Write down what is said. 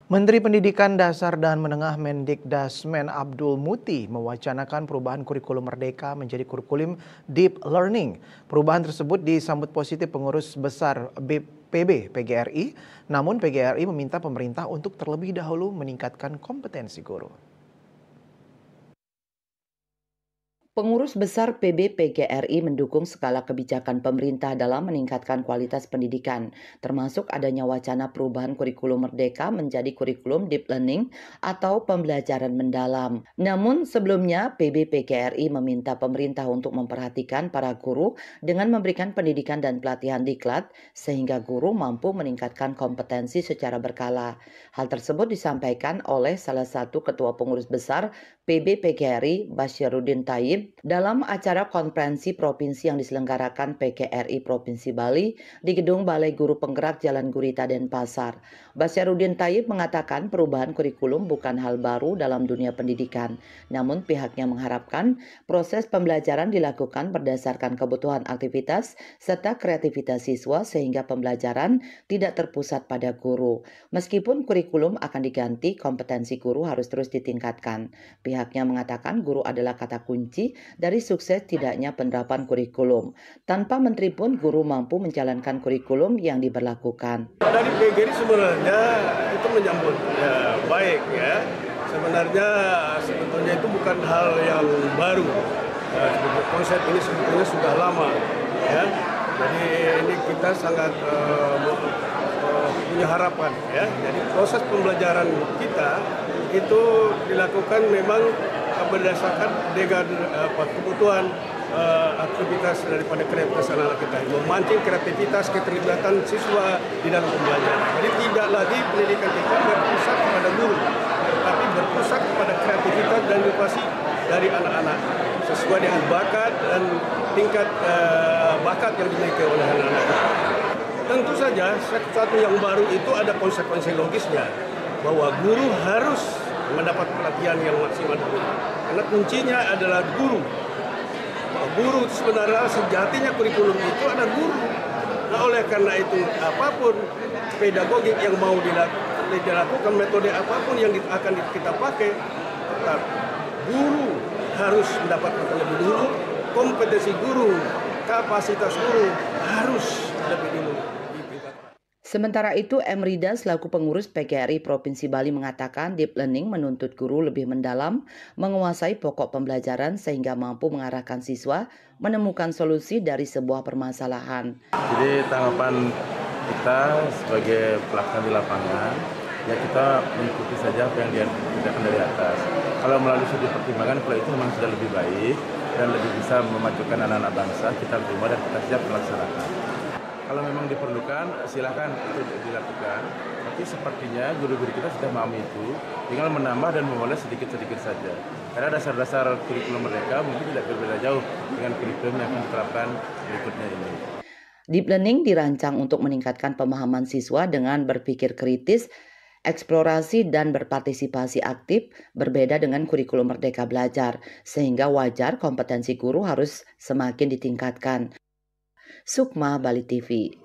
Menteri Pendidikan Dasar dan Menengah Mendikdasmen Abdul Muti mewacanakan perubahan kurikulum Merdeka menjadi kurikulum Deep Learning. Perubahan tersebut disambut positif pengurus besar PB PGRI, namun PGRI meminta pemerintah untuk terlebih dahulu meningkatkan kompetensi guru. Pengurus besar PB PGRI mendukung segala kebijakan pemerintah dalam meningkatkan kualitas pendidikan, termasuk adanya wacana perubahan kurikulum Merdeka menjadi kurikulum Deep Learning atau pembelajaran mendalam. Namun sebelumnya PB PGRI meminta pemerintah untuk memperhatikan para guru dengan memberikan pendidikan dan pelatihan diklat sehingga guru mampu meningkatkan kompetensi secara berkala. Hal tersebut disampaikan oleh salah satu ketua pengurus besar PB PGRI Basyarudin Taib dalam acara konferensi provinsi yang diselenggarakan PGRI Provinsi Bali di Gedung Balai Guru Penggerak Jalan Gurita Denpasar. Basyarudin Taib mengatakan perubahan kurikulum bukan hal baru dalam dunia pendidikan, namun pihaknya mengharapkan proses pembelajaran dilakukan berdasarkan kebutuhan aktivitas serta kreativitas siswa sehingga pembelajaran tidak terpusat pada guru. Meskipun kurikulum akan diganti, kompetensi guru harus terus ditingkatkan. Pihaknya mengatakan guru adalah kata kunci dari sukses tidaknya penerapan kurikulum. Tanpa menteri pun guru mampu menjalankan kurikulum yang diberlakukan. Dari PGRI sebenarnya itu menyambut baik ya. Sebetulnya itu bukan hal yang baru. Konsep ini sebetulnya sudah lama ya. Jadi ini kita sangat punya harapan ya. Jadi proses pembelajaran kita itu dilakukan memang berdasarkan dengan kebutuhan aktivitas daripada kreativitas anak-anak kita, memancing kreativitas keterlibatan siswa di dalam pembelajaran. Jadi tidak lagi pendidikan kita berpusat kepada guru, tapi berpusat kepada kreativitas dan inovasi dari anak-anak sesuai dengan bakat dan tingkat bakat yang dimiliki oleh anak-anak kita. Tentu saja sesuatu yang baru itu ada konsekuensi logisnya bahwa guru harus mendapat pelatihan yang maksimal dulu. Karena kuncinya adalah guru. Guru sebenarnya sejatinya kurikulum itu ada guru. Nah, oleh karena itu apapun pedagogik yang mau dilakukan, metode apapun yang akan kita pakai, tetap guru harus mendapatkan terlebih dulu, kompetensi guru, kapasitas guru harus lebih dulu. Sementara itu, M. Rida selaku pengurus PGRI Provinsi Bali mengatakan deep learning menuntut guru lebih mendalam, menguasai pokok pembelajaran sehingga mampu mengarahkan siswa menemukan solusi dari sebuah permasalahan. Jadi tanggapan kita sebagai pelaksana di lapangan, ya kita mengikuti saja apa yang dikerjakan dari atas. Kalau melalui studi pertimbangan, kalau itu memang sudah lebih baik dan lebih bisa memajukan anak-anak bangsa, kita terima dan kita siap melaksanakan. Kalau memang diperlukan, silakan itu dilakukan. Tapi sepertinya guru-guru kita sudah memahami itu, tinggal menambah dan memoles sedikit-sedikit saja. Karena dasar-dasar kurikulum mereka mungkin tidak berbeda jauh dengan kurikulum yang akan diterapkan berikutnya ini. Deep learning dirancang untuk meningkatkan pemahaman siswa dengan berpikir kritis, eksplorasi dan berpartisipasi aktif, berbeda dengan kurikulum Merdeka Belajar, sehingga wajar kompetensi guru harus semakin ditingkatkan. Sukma, Bali TV.